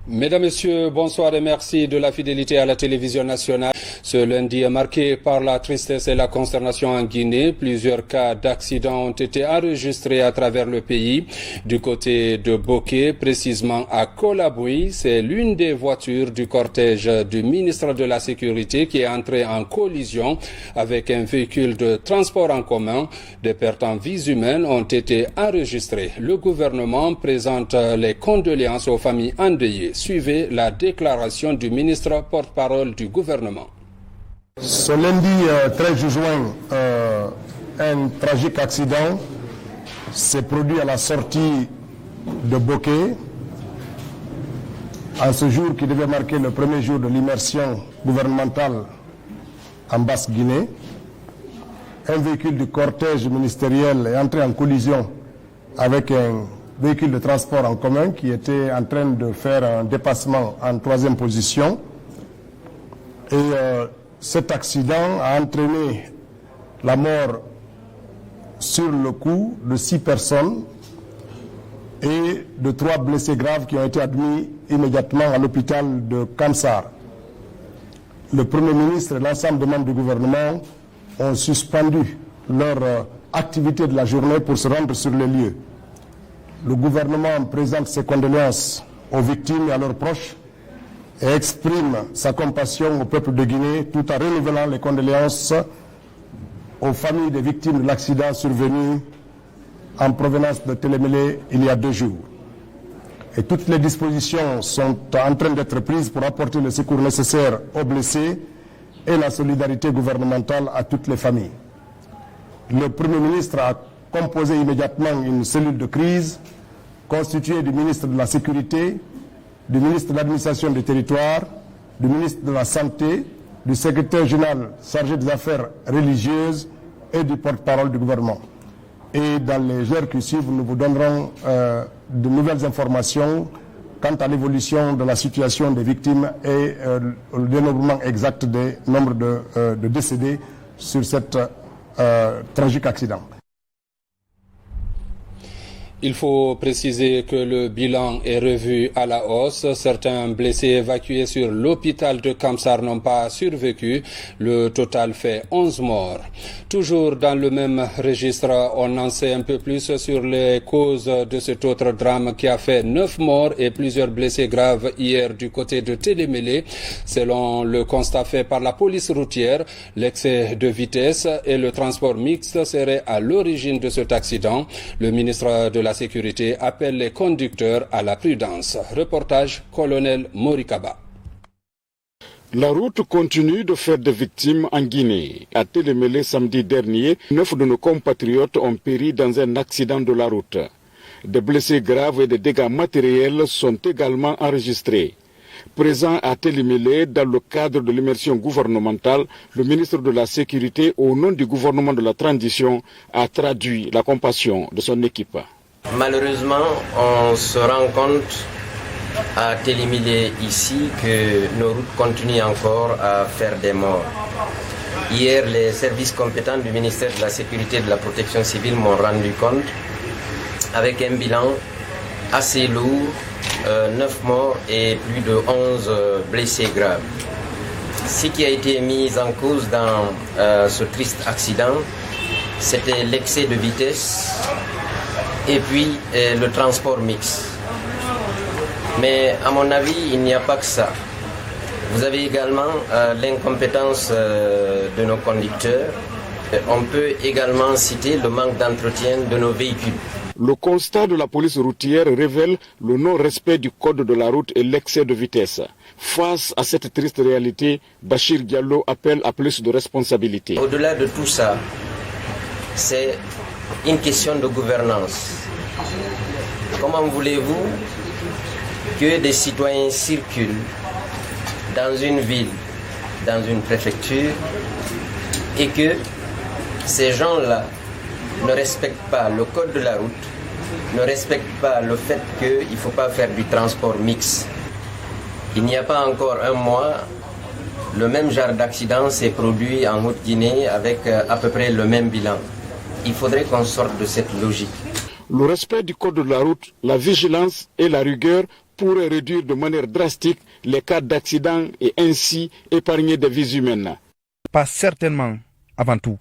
Mesdames, Messieurs, bonsoir et merci de la fidélité à la télévision nationale. Ce lundi est marqué par la tristesse et la consternation en Guinée. Plusieurs cas d'accidents ont été enregistrés à travers le pays. Du côté de Boké, précisément à Kolaboui, c'est l'une des voitures du cortège du ministre de la Sécurité qui est entrée en collision avec un véhicule de transport en commun. Des pertes en vies humaines ont été enregistrées. Le gouvernement présente les condoléances aux familles endeuillées. Suivez la déclaration du ministre porte-parole du gouvernement. Ce lundi 13 juin, un tragique accident s'est produit à la sortie de Boké. En ce jour qui devait marquer le premier jour de l'immersion gouvernementale en Basse-Guinée, un véhicule du cortège ministériel est entré en collision avec un véhicule de transport en commun qui était en train de faire un dépassement en troisième position. Et cet accident a entraîné la mort sur le coup de 6 personnes et de 3 blessés graves qui ont été admis immédiatement à l'hôpital de Kamsar. Le Premier ministre et l'ensemble des membres du gouvernement ont suspendu leur activité de la journée pour se rendre sur les lieux. Le gouvernement présente ses condoléances aux victimes et à leurs proches et exprime sa compassion au peuple de Guinée tout en renouvelant les condoléances aux familles des victimes de l'accident survenu en provenance de Télémélé il y a 2 jours. Et toutes les dispositions sont en train d'être prises pour apporter le secours nécessaire aux blessés et la solidarité gouvernementale à toutes les familles. Le Premier ministre a composé immédiatement une cellule de crise constituée du ministre de la Sécurité, du ministre de l'Administration des Territoires, du ministre de la Santé, du secrétaire général chargé des affaires religieuses et du porte-parole du gouvernement. Et dans les heures qui suivent, nous vous donnerons de nouvelles informations quant à l'évolution de la situation des victimes et le dénombrement exact des nombres de décédés sur cet tragique accident. Il faut préciser que le bilan est revu à la hausse. Certains blessés évacués sur l'hôpital de Kamsar n'ont pas survécu. Le total fait 11 morts. Toujours dans le même registre, on en sait un peu plus sur les causes de cet autre drame qui a fait 9 morts et plusieurs blessés graves hier du côté de Télémélé. Selon le constat fait par la police routière, l'excès de vitesse et le transport mixte seraient à l'origine de cet accident. Le ministre de la Sécurité appelle les conducteurs à la prudence. Reportage colonel Morikaba. La route continue de faire des victimes en Guinée. À Télémélé samedi dernier, 9 de nos compatriotes ont péri dans un accident de la route. Des blessés graves et des dégâts matériels sont également enregistrés. Présent à Télémélé dans le cadre de l'immersion gouvernementale, le ministre de la Sécurité, au nom du gouvernement de la transition, a traduit la compassion de son équipe. Malheureusement, on se rend compte à Télémélé ici que nos routes continuent encore à faire des morts. Hier, les services compétents du ministère de la Sécurité et de la Protection civile m'ont rendu compte avec un bilan assez lourd, 9 morts et plus de 11 blessés graves. Ce qui a été mis en cause dans ce triste accident, c'était l'excès de vitesse et puis le transport mixte. Mais à mon avis, il n'y a pas que ça. Vous avez également l'incompétence de nos conducteurs. On peut également citer le manque d'entretien de nos véhicules. Le constat de la police routière révèle le non-respect du code de la route et l'excès de vitesse. Face à cette triste réalité, Bachir Diallo appelle à plus de responsabilité. Au-delà de tout ça, c'est une question de gouvernance. Comment voulez-vous que des citoyens circulent dans une ville, dans une préfecture, et que ces gens-là ne respectent pas le code de la route, ne respectent pas le fait qu'il ne faut pas faire du transport mixte. Il n'y a pas encore un mois, le même genre d'accident s'est produit en Haute-Guinée avec à peu près le même bilan. Il faudrait qu'on sorte de cette logique. Le respect du code de la route, la vigilance et la rigueur pourrait réduire de manière drastique les cas d'accidents et ainsi épargner des vies humaines. Pas certainement avant tout.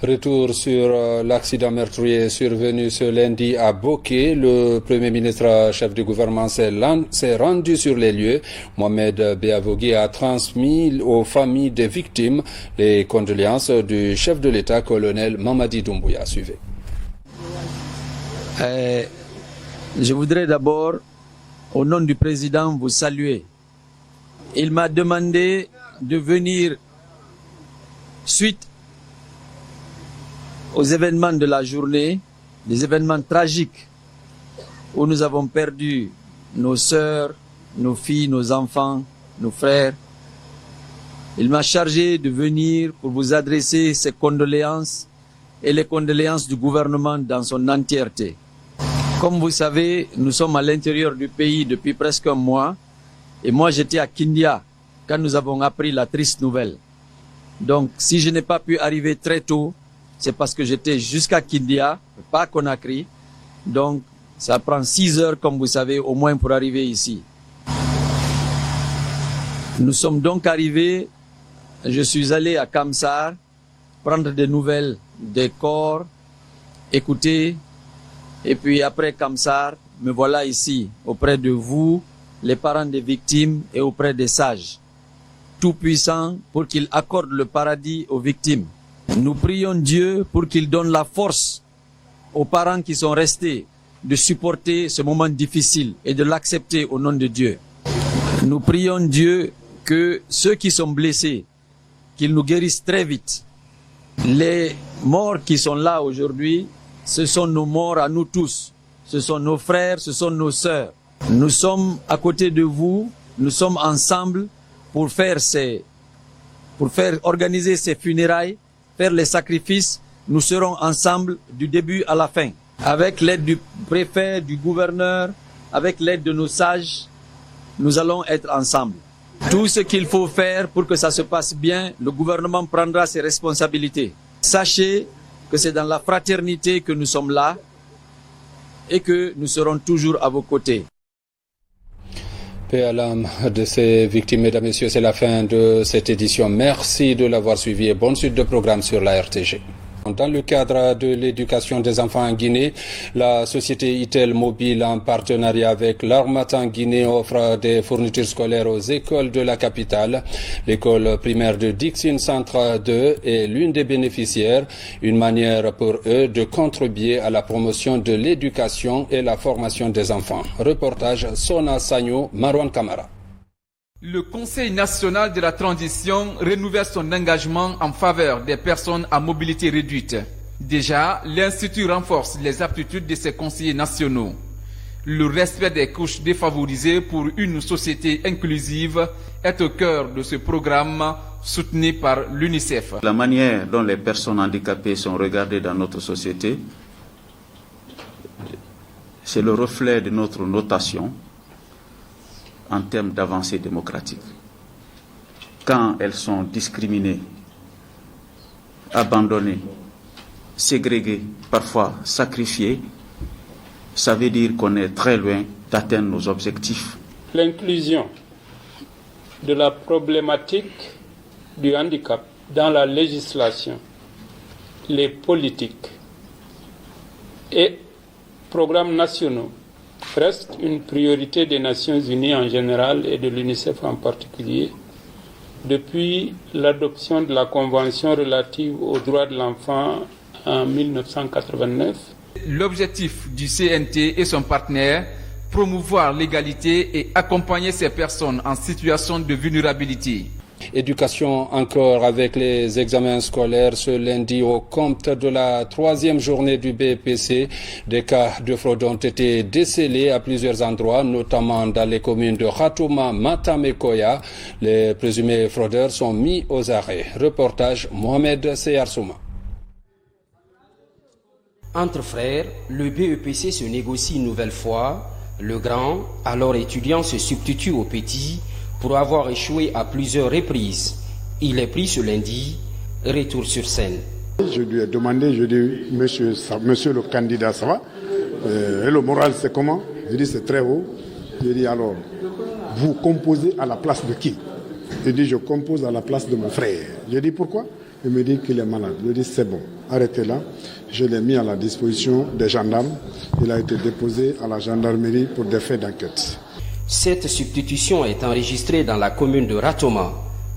Retour sur l'accident meurtrier survenu ce lundi à Bokeh. Le Premier ministre, chef du gouvernement, s'est rendu sur les lieux. Mohamed Beavogui a transmis aux familles des victimes les condoléances du chef de l'État, colonel Mamadi Doumbouya. Suivez. Je voudrais d'abord, au nom du président, vous saluer. Il m'a demandé de venir suite aux événements de la journée, des événements tragiques où nous avons perdu nos sœurs, nos filles, nos enfants, nos frères. Il m'a chargé de venir pour vous adresser ses condoléances et les condoléances du gouvernement dans son entièreté. Comme vous savez, nous sommes à l'intérieur du pays depuis presque un mois et moi j'étais à Kindia quand nous avons appris la triste nouvelle. Donc si je n'ai pas pu arriver très tôt, c'est parce que j'étais jusqu'à Kindia, pas à Conakry. Donc, ça prend 6 heures, comme vous savez, au moins pour arriver ici. Nous sommes donc arrivés, je suis allé à Kamsar, prendre des nouvelles des corps, écouter, et puis après Kamsar, me voilà ici, auprès de vous, les parents des victimes et auprès des sages, tout-puissants, pour qu'il accorde le paradis aux victimes. Nous prions Dieu pour qu'il donne la force aux parents qui sont restés de supporter ce moment difficile et de l'accepter au nom de Dieu. Nous prions Dieu que ceux qui sont blessés, qu'ils nous guérissent très vite. Les morts qui sont là aujourd'hui, ce sont nos morts à nous tous. Ce sont nos frères, ce sont nos sœurs. Nous sommes à côté de vous, nous sommes ensemble pour faire organiser ces funérailles, faire les sacrifices. Nous serons ensemble du début à la fin. Avec l'aide du préfet, du gouverneur, avec l'aide de nos sages, nous allons être ensemble. Tout ce qu'il faut faire pour que ça se passe bien, le gouvernement prendra ses responsabilités. Sachez que c'est dans la fraternité que nous sommes là et que nous serons toujours à vos côtés. Paix à l'âme de ces victimes, mesdames et messieurs, c'est la fin de cette édition. Merci de l'avoir suivi et bonne suite de programme sur la RTG. Dans le cadre de l'éducation des enfants en Guinée, la société ITEL Mobile, en partenariat avec l'Armatan Guinée, offre des fournitures scolaires aux écoles de la capitale. L'école primaire de Dixine Centre 2 est l'une des bénéficiaires, une manière pour eux de contribuer à la promotion de l'éducation et la formation des enfants. Reportage Sona Sagno, Marwan Kamara. Le Conseil national de la transition renouvelle son engagement en faveur des personnes à mobilité réduite. Déjà, l'Institut renforce les aptitudes de ses conseillers nationaux. Le respect des couches défavorisées pour une société inclusive est au cœur de ce programme soutenu par l'UNICEF. La manière dont les personnes handicapées sont regardées dans notre société, c'est le reflet de notre notation en termes d'avancée démocratique. Quand elles sont discriminées, abandonnées, ségrégées, parfois sacrifiées, ça veut dire qu'on est très loin d'atteindre nos objectifs. L'inclusion de la problématique du handicap dans la législation, les politiques et programmes nationaux reste une priorité des Nations Unies en général et de l'UNICEF en particulier, depuis l'adoption de la Convention relative aux droits de l'enfant en 1989. L'objectif du CNT et son partenaire, promouvoir l'égalité et accompagner ces personnes en situation de vulnérabilité. Éducation encore avec les examens scolaires ce lundi au compte de la 3e journée du BPC. Des cas de fraude ont été décelés à plusieurs endroits, notamment dans les communes de Khatouma, Matam et Koya. Les présumés fraudeurs sont mis aux arrêts. Reportage Mohamed Seyarsouma. Entre frères, le BEPC se négocie une nouvelle fois. Le grand, alors étudiant, se substitue au petit pour avoir échoué à plusieurs reprises. Il est pris ce lundi, retour sur scène. Je lui ai demandé, je dis, monsieur le candidat, ça va? Et le moral, c'est comment? Je dis c'est très haut. Je dis alors, vous composez à la place de qui? Il dit je compose à la place de mon frère. Je dis pourquoi? Il me dit qu'il est malade. Je dis c'est bon, arrêtez là. Je l'ai mis à la disposition des gendarmes. Il a été déposé à la gendarmerie pour des faits d'enquête. Cette substitution est enregistrée dans la commune de Ratoma.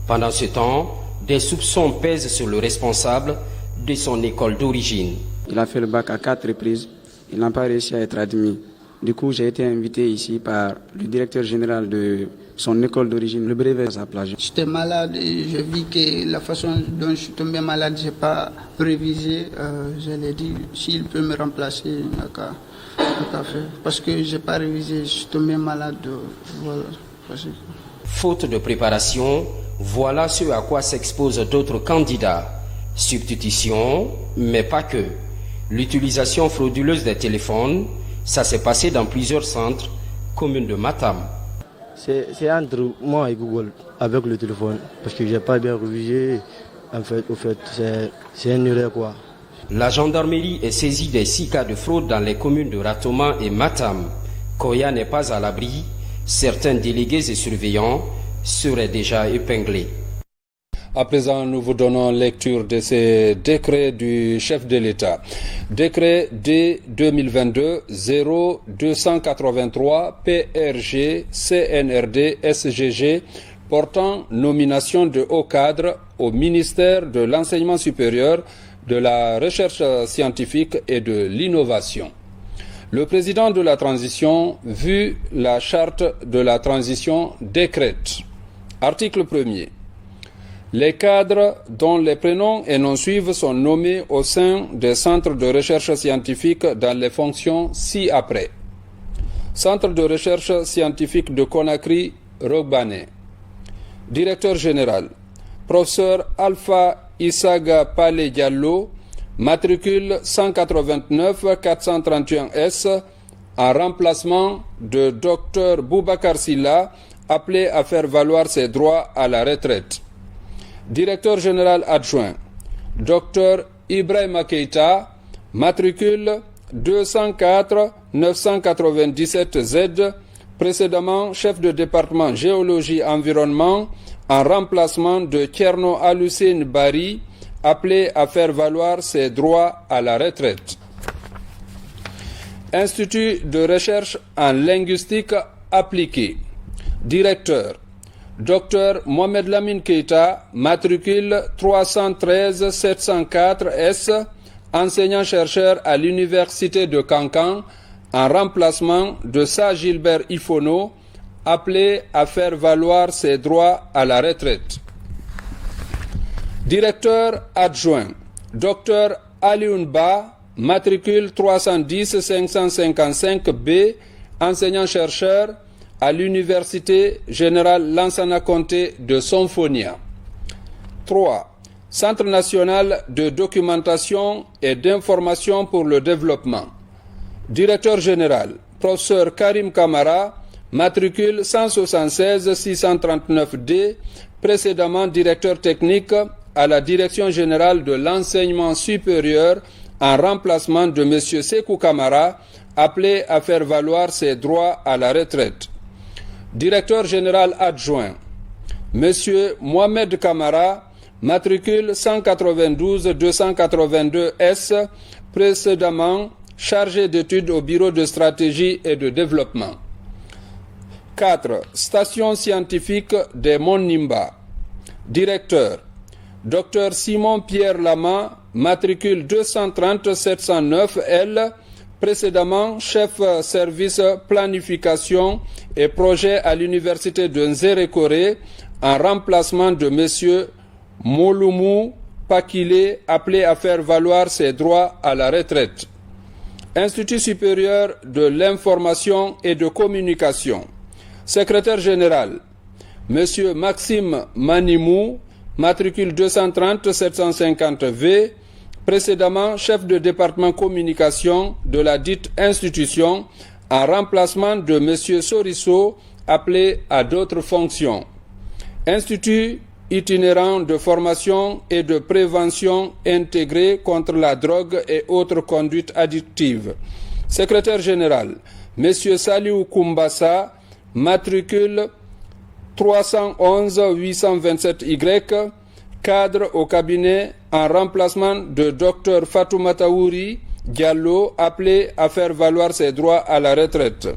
Pendant ce temps, des soupçons pèsent sur le responsable de son école d'origine. Il a fait le bac à 4 reprises. Il n'a pas réussi à être admis. Du coup, j'ai été invité ici par le directeur général de son école d'origine, le brevet à sa plage. J'étais malade et je vis que la façon dont je suis tombé malade, je n'ai pas révisé. Je lui ai dit, s'il peut me remplacer, il n'a qu'à faire. Parce que je n'ai pas révisé, je suis tombé malade. Voilà. Faute de préparation, voilà ce à quoi s'exposent d'autres candidats. Substitution, mais pas que. L'utilisation frauduleuse des téléphones, ça s'est passé dans plusieurs centres, commune de Matam. C'est entre moi et Google avec le téléphone, parce que je n'ai pas bien révisé. En fait, c'est une erreur quoi. La gendarmerie est saisie des 6 cas de fraude dans les communes de Ratoma et Matam. Koya n'est pas à l'abri. Certains délégués et surveillants seraient déjà épinglés. À présent, nous vous donnons lecture de ces décrets du chef de l'État. Décret D 2022-0283 PRG CNRD SGG portant nomination de hauts cadres au ministère de l'Enseignement supérieur, de la Recherche scientifique et de l'Innovation. Le président de la transition, vu la charte de la transition, décrète. Article 1er. Les cadres dont les prénoms et noms suivent sont nommés au sein des centres de recherche scientifique dans les fonctions ci-après. Centre de recherche scientifique de Conakry, Rogbane. Directeur général, professeur Alpha Issaga Pale Diallo, matricule 189-431S, en remplacement de Dr Boubacar Silla, appelé à faire valoir ses droits à la retraite. Directeur général adjoint, Dr Ibrahima Keita, matricule 204-997Z, précédemment chef de département géologie-environnement, en remplacement de Tcherno Alucine Bari, appelé à faire valoir ses droits à la retraite. Institut de recherche en linguistique appliquée. Directeur, Dr Mohamed Lamine Keita, matricule 313-704S, enseignant-chercheur à l'Université de Cancan, en remplacement de Sa Gilbert Ifono, appelé à faire valoir ses droits à la retraite. Directeur adjoint, Dr Alioune Ba, matricule 310-555B, enseignant-chercheur à l'Université générale Lansana Conté de Sonfonia. 3. Centre national de documentation et d'information pour le développement. Directeur général, professeur Karim Kamara, matricule 176-639D, précédemment directeur technique à la Direction générale de l'enseignement supérieur, en remplacement de M. Sekou Kamara, appelé à faire valoir ses droits à la retraite. Directeur général adjoint, M. Mohamed Kamara, matricule 192-282S, précédemment chargé d'études au Bureau de stratégie et de développement. 4. Station scientifique des Monts Nimba. Directeur, Dr Simon Pierre Lama, matricule 230-709L, précédemment chef service planification et projet à l'université de Nzérékoré, en remplacement de M. Molumu Pakile, appelé à faire valoir ses droits à la retraite. Institut supérieur de l'information et de communication. Secrétaire général, M. Maxime Manimou, matricule 230-750V, précédemment chef de département communication de la dite institution, en remplacement de M. Sorisso, appelé à d'autres fonctions. Institut itinérant de formation et de prévention intégré contre la drogue et autres conduites addictives. Secrétaire général, M. Saliou Koumbassa, matricule 311-827Y, cadre au cabinet en remplacement de Dr Fatoumata Wouri Diallo, appelé à faire valoir ses droits à la retraite.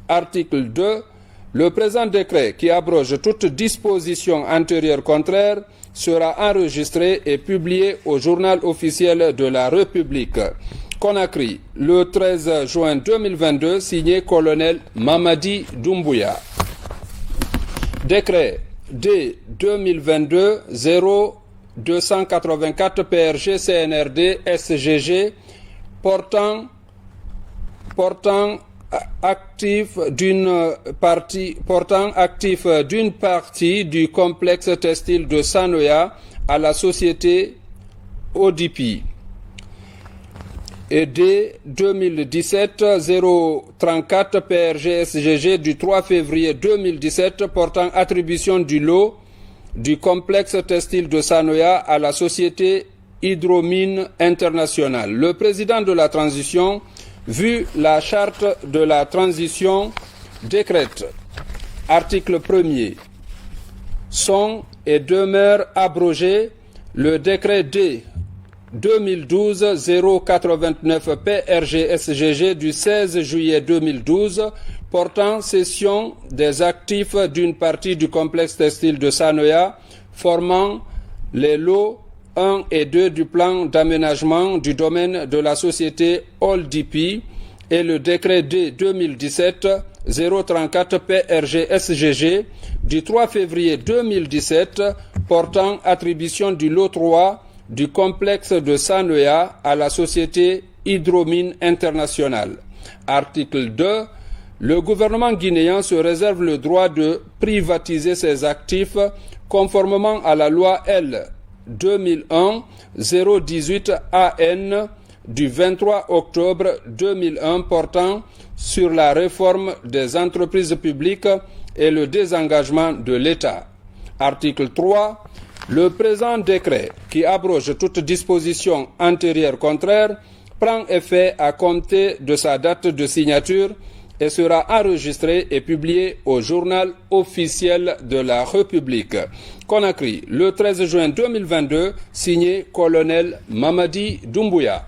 Article 2. Le présent décret qui abroge toute disposition antérieure contraire sera enregistré et publié au journal officiel de la République. Conakry, le 13 juin 2022, signé colonel Mamadi Doumbouya. Décret D 2022-0284 PRG CNRD SGG portant actif d'une partie du complexe textile de Sanoya à la société ODP. Et D 2017-034 PRG SGG du 3 février 2017 portant attribution du lot du complexe textile de Sanoya à la société Hydromine Internationale. Le président de la transition, vu la charte de la transition, décrète, article 1er, sont et demeurent abrogés le décret D 2012-089 PRG-SGG du 16 juillet 2012 portant cession des actifs d'une partie du complexe textile de Sanoya formant les lots 1 et 2 du plan d'aménagement du domaine de la société OLDP et le décret D 2017-034 PRG-SGG du 3 février 2017 portant attribution du lot 3 du complexe de Sanoya à la société Hydromine Internationale. Article 2. Le gouvernement guinéen se réserve le droit de privatiser ses actifs conformément à la loi L 2001-018 AN du 23 octobre 2001 portant sur la réforme des entreprises publiques et le désengagement de l'État. Article 3. Le présent décret, qui abroge toute disposition antérieure contraire, prend effet à compter de sa date de signature et sera enregistré et publié au journal officiel de la République. Conakry, le 13 juin 2022, signé colonel Mamadi Doumbouya.